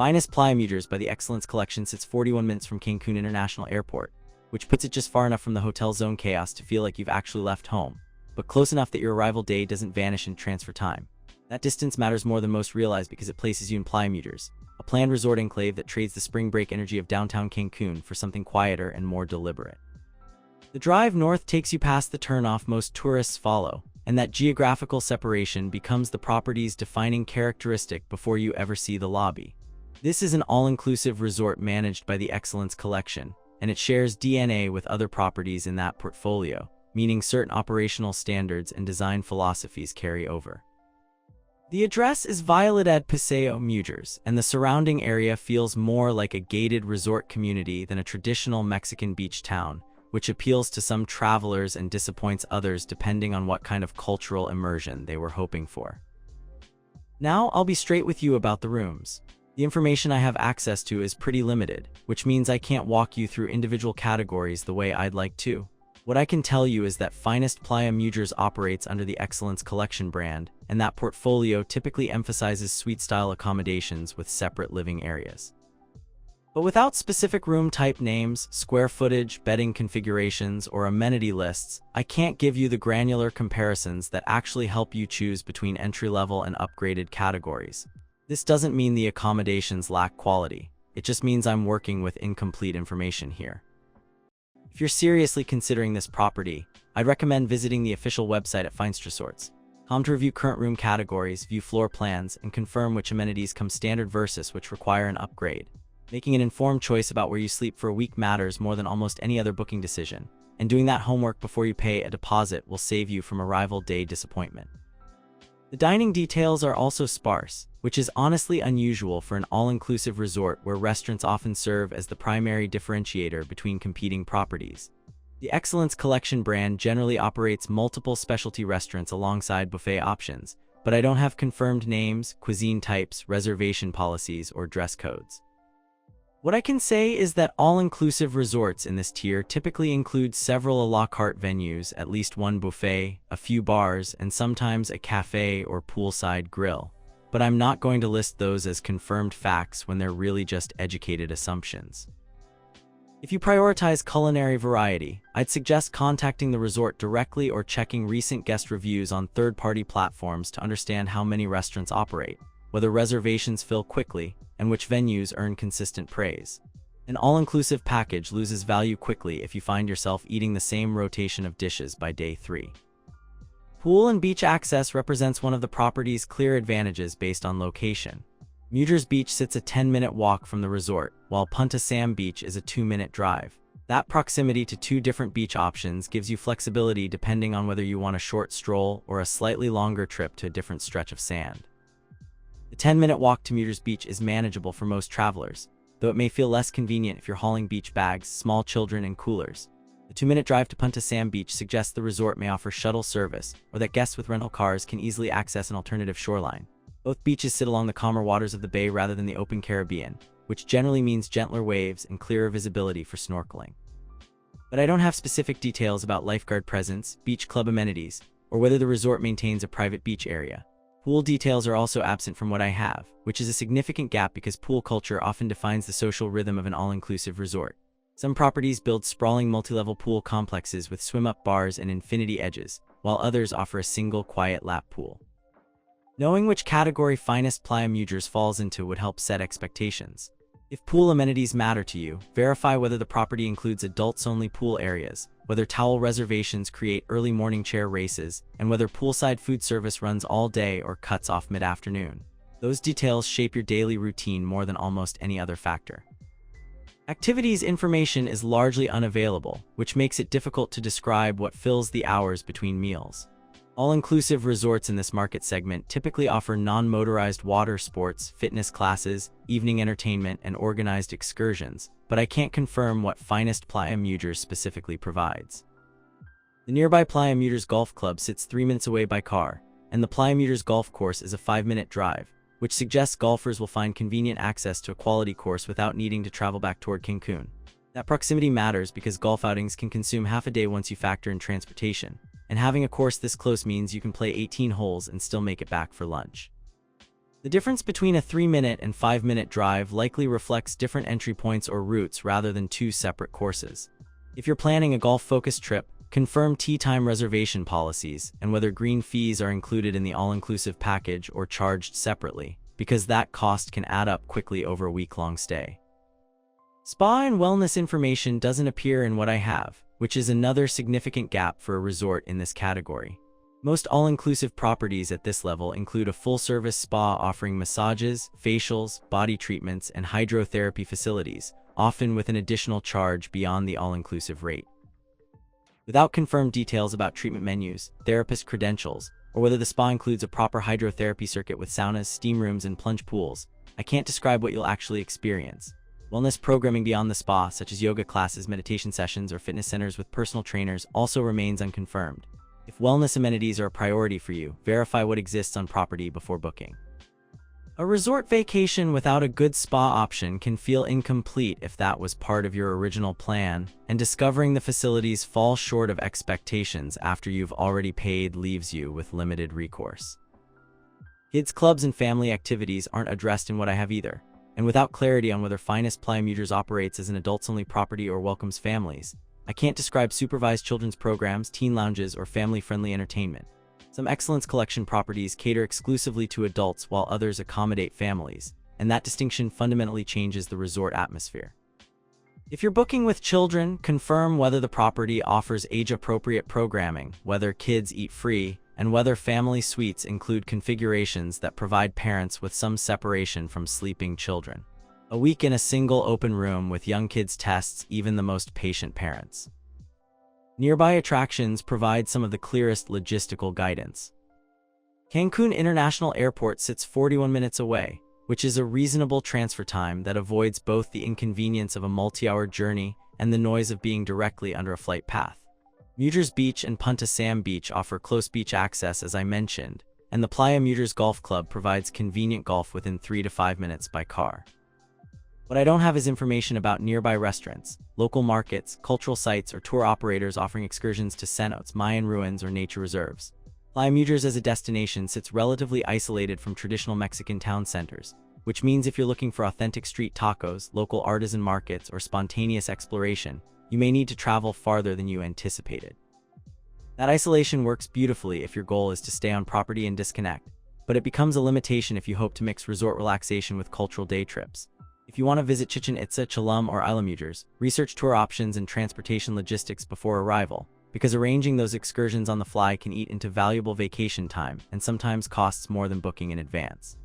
Finest Playa Mujeres by the Excellence Collection sits 41 minutes from Cancun International Airport, which puts it just far enough from the hotel zone chaos to feel like you've actually left home, but close enough that your arrival day doesn't vanish in transfer time. That distance matters more than most realize because it places you in Playa Mujeres, a planned resort enclave that trades the spring break energy of downtown Cancun for something quieter and more deliberate. The drive north takes you past the turnoff most tourists follow, and that geographical separation becomes the property's defining characteristic before you ever see the lobby. This is an all-inclusive resort managed by the Excellence Collection, and it shares DNA with other properties in that portfolio, meaning certain operational standards and design philosophies carry over. The address is Violet Paseo Mujeres, and the surrounding area feels more like a gated resort community than a traditional Mexican beach town, which appeals to some travelers and disappoints others depending on what kind of cultural immersion they were hoping for. Now I'll be straight with you about the rooms. The information I have access to is pretty limited, which means I can't walk you through individual categories the way I'd like to. What I can tell you is that Finest Playa Mujeres operates under the Excellence Collection brand, and that portfolio typically emphasizes suite-style accommodations with separate living areas. But without specific room type names, square footage, bedding configurations, or amenity lists, I can't give you the granular comparisons that actually help you choose between entry-level and upgraded categories. This doesn't mean the accommodations lack quality. It just means I'm working with incomplete information here. If you're seriously considering this property, I'd recommend visiting the official website at finestresorts.com to review current room categories, view floor plans, and confirm which amenities come standard versus which require an upgrade. Making an informed choice about where you sleep for a week matters more than almost any other booking decision, and doing that homework before you pay a deposit will save you from arrival day disappointment. The dining details are also sparse, which is honestly unusual for an all-inclusive resort where restaurants often serve as the primary differentiator between competing properties. The Excellence Collection brand generally operates multiple specialty restaurants alongside buffet options, but I don't have confirmed names, cuisine types, reservation policies, or dress codes. What I can say is that all-inclusive resorts in this tier typically include several a la carte venues, at least one buffet, a few bars, and sometimes a cafe or poolside grill. But I'm not going to list those as confirmed facts when they're really just educated assumptions. If you prioritize culinary variety, I'd suggest contacting the resort directly or checking recent guest reviews on third-party platforms to understand how many restaurants operate, whether reservations fill quickly, and which venues earn consistent praise. An all-inclusive package loses value quickly if you find yourself eating the same rotation of dishes by day 3. Pool and beach access represents one of the property's clear advantages based on location. Mujeres Beach sits a 10-minute walk from the resort, while Punta Sam Beach is a 2-minute drive. That proximity to two different beach options gives you flexibility depending on whether you want a short stroll or a slightly longer trip to a different stretch of sand. The 10-minute walk to Mujeres Beach is manageable for most travelers, though it may feel less convenient if you're hauling beach bags, small children, and coolers. The 2-minute drive to Punta Sam Beach suggests the resort may offer shuttle service, or that guests with rental cars can easily access an alternative shoreline. Both beaches sit along the calmer waters of the bay rather than the open Caribbean, which generally means gentler waves and clearer visibility for snorkeling. But I don't have specific details about lifeguard presence, beach club amenities, or whether the resort maintains a private beach area. Pool details are also absent from what I have, which is a significant gap because pool culture often defines the social rhythm of an all-inclusive resort. Some properties build sprawling multi-level pool complexes with swim-up bars and infinity edges, while others offer a single quiet lap pool. Knowing which category Finest Playa Mujeres falls into would help set expectations. If pool amenities matter to you, verify whether the property includes adults-only pool areas, whether towel reservations create early morning chair races, and whether poolside food service runs all day or cuts off mid-afternoon. Those details shape your daily routine more than almost any other factor. Activities information is largely unavailable, which makes it difficult to describe what fills the hours between meals. All-inclusive resorts in this market segment typically offer non-motorized water sports, fitness classes, evening entertainment, and organized excursions, but I can't confirm what Finest Playa Mujeres specifically provides. The nearby Playa Mujeres Golf Club sits 3 minutes away by car, and the Playa Mujeres Golf Course is a 5-minute drive, which suggests golfers will find convenient access to a quality course without needing to travel back toward Cancun. That proximity matters because golf outings can consume half a day once you factor in transportation, and having a course this close means you can play 18 holes and still make it back for lunch. The difference between a 3-minute and 5-minute drive likely reflects different entry points or routes rather than two separate courses. If you're planning a golf-focused trip, confirm tee time reservation policies and whether green fees are included in the all-inclusive package or charged separately, because that cost can add up quickly over a week-long stay. Spa and wellness information doesn't appear in what I have, which is another significant gap for a resort in this category. Most all-inclusive properties at this level include a full-service spa offering massages, facials, body treatments, and hydrotherapy facilities, often with an additional charge beyond the all-inclusive rate. Without confirmed details about treatment menus, therapist credentials, or whether the spa includes a proper hydrotherapy circuit with saunas, steam rooms, and plunge pools, I can't describe what you'll actually experience. Wellness programming beyond the spa, such as yoga classes, meditation sessions, or fitness centers with personal trainers, also remains unconfirmed. If wellness amenities are a priority for you, verify what exists on property before booking. A resort vacation without a good spa option can feel incomplete if that was part of your original plan, and discovering the facilities fall short of expectations after you've already paid leaves you with limited recourse. Kids clubs and family activities aren't addressed in what I have either, and without clarity on whether Finest Playa Mujeres operates as an adults-only property or welcomes families, I can't describe supervised children's programs, teen lounges, or family-friendly entertainment. Some Excellence Collection properties cater exclusively to adults while others accommodate families, and that distinction fundamentally changes the resort atmosphere. If you're booking with children, confirm whether the property offers age-appropriate programming, whether kids eat free, and whether family suites include configurations that provide parents with some separation from sleeping children. A week in a single open room with young kids tests even the most patient parents. Nearby attractions provide some of the clearest logistical guidance. Cancun International Airport sits 41 minutes away, which is a reasonable transfer time that avoids both the inconvenience of a multi-hour journey and the noise of being directly under a flight path. Mujeres Beach and Punta Sam Beach offer close beach access, as I mentioned, and the Playa Mujeres Golf Club provides convenient golf within 3 to 5 minutes by car. What I don't have is information about nearby restaurants, local markets, cultural sites, or tour operators offering excursions to cenotes, Mayan ruins, or nature reserves. Playa Mujeres as a destination sits relatively isolated from traditional Mexican town centers, which means if you're looking for authentic street tacos, local artisan markets, or spontaneous exploration, you may need to travel farther than you anticipated. That isolation works beautifully if your goal is to stay on property and disconnect, but it becomes a limitation if you hope to mix resort relaxation with cultural day trips. If you want to visit Chichen Itza, Cholum, or Isla Mujeres, research tour options and transportation logistics before arrival, because arranging those excursions on the fly can eat into valuable vacation time and sometimes costs more than booking in advance.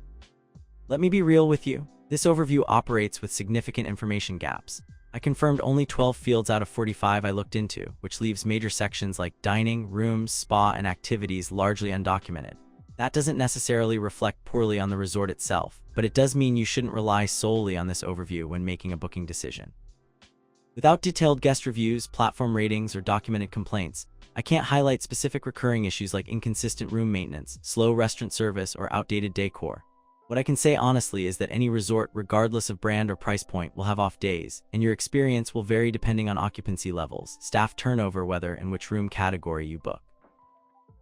Let me be real with you. This overview operates with significant information gaps. I confirmed only 12 fields out of 45 I looked into, which leaves major sections like dining, rooms, spa, and activities largely undocumented. That doesn't necessarily reflect poorly on the resort itself, but it does mean you shouldn't rely solely on this overview when making a booking decision. Without detailed guest reviews, platform ratings, or documented complaints, I can't highlight specific recurring issues like inconsistent room maintenance, slow restaurant service, or outdated decor. What I can say honestly is that any resort, regardless of brand or price point, will have off days, and your experience will vary depending on occupancy levels, staff turnover, weather, and which room category you book.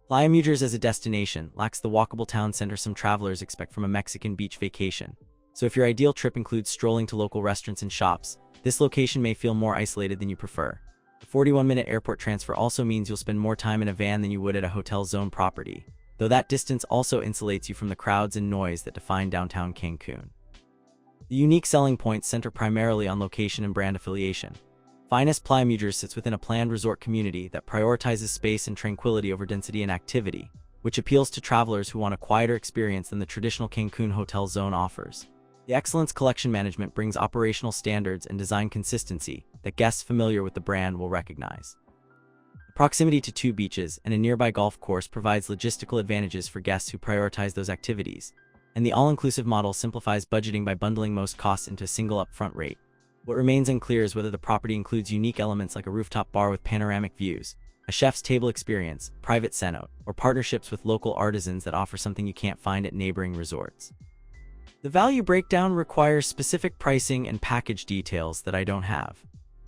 Playa Mujeres as a destination lacks the walkable town center some travelers expect from a Mexican beach vacation. So if your ideal trip includes strolling to local restaurants and shops, this location may feel more isolated than you prefer. The 41-minute airport transfer also means you'll spend more time in a van than you would at a hotel zone property, though that distance also insulates you from the crowds and noise that define downtown Cancun. The unique selling points center primarily on location and brand affiliation. Finest Playa Mujeres sits within a planned resort community that prioritizes space and tranquility over density and activity, which appeals to travelers who want a quieter experience than the traditional Cancun hotel zone offers. The Excellence Collection management brings operational standards and design consistency that guests familiar with the brand will recognize. The proximity to 2 beaches and a nearby golf course provides logistical advantages for guests who prioritize those activities, and the all-inclusive model simplifies budgeting by bundling most costs into a single upfront rate. What remains unclear is whether the property includes unique elements like a rooftop bar with panoramic views, a chef's table experience, private cenote, or partnerships with local artisans that offer something you can't find at neighboring resorts. The value breakdown requires specific pricing and package details that I don't have.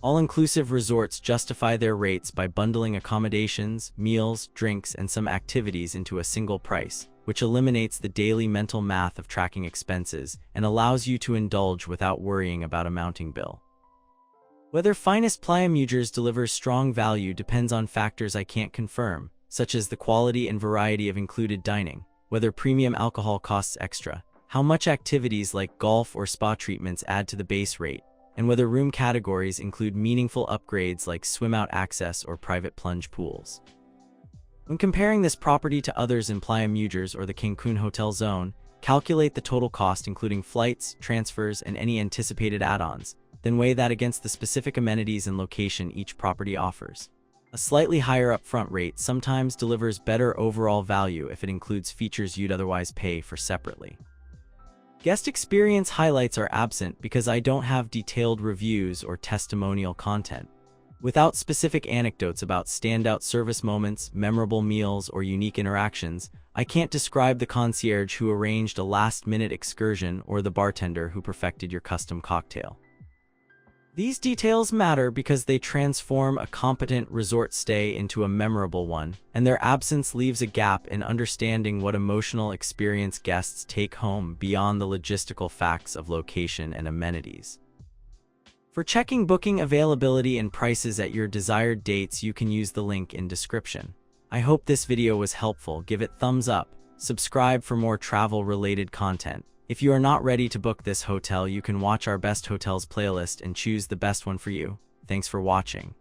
All-inclusive resorts justify their rates by bundling accommodations, meals, drinks, and some activities into a single price, which eliminates the daily mental math of tracking expenses and allows you to indulge without worrying about a mounting bill. Whether Finest Playa Mujeres delivers strong value depends on factors I can't confirm, such as the quality and variety of included dining, whether premium alcohol costs extra, how much activities like golf or spa treatments add to the base rate, and whether room categories include meaningful upgrades like swim-out access or private plunge pools. When comparing this property to others in Playa Mujeres or the Cancun Hotel Zone, calculate the total cost including flights, transfers, and any anticipated add-ons, then weigh that against the specific amenities and location each property offers. A slightly higher upfront rate sometimes delivers better overall value if it includes features you'd otherwise pay for separately. Guest experience highlights are absent because I don't have detailed reviews or testimonial content. Without specific anecdotes about standout service moments, memorable meals, or unique interactions, I can't describe the concierge who arranged a last-minute excursion or the bartender who perfected your custom cocktail. These details matter because they transform a competent resort stay into a memorable one, and their absence leaves a gap in understanding what emotional experience guests take home beyond the logistical facts of location and amenities. For checking booking availability and prices at your desired dates, you can use the link in description. I hope this video was helpful. Give it thumbs up, subscribe for more travel-related content. If you are not ready to book this hotel, you can watch our best hotels playlist and choose the best one for you. Thanks for watching.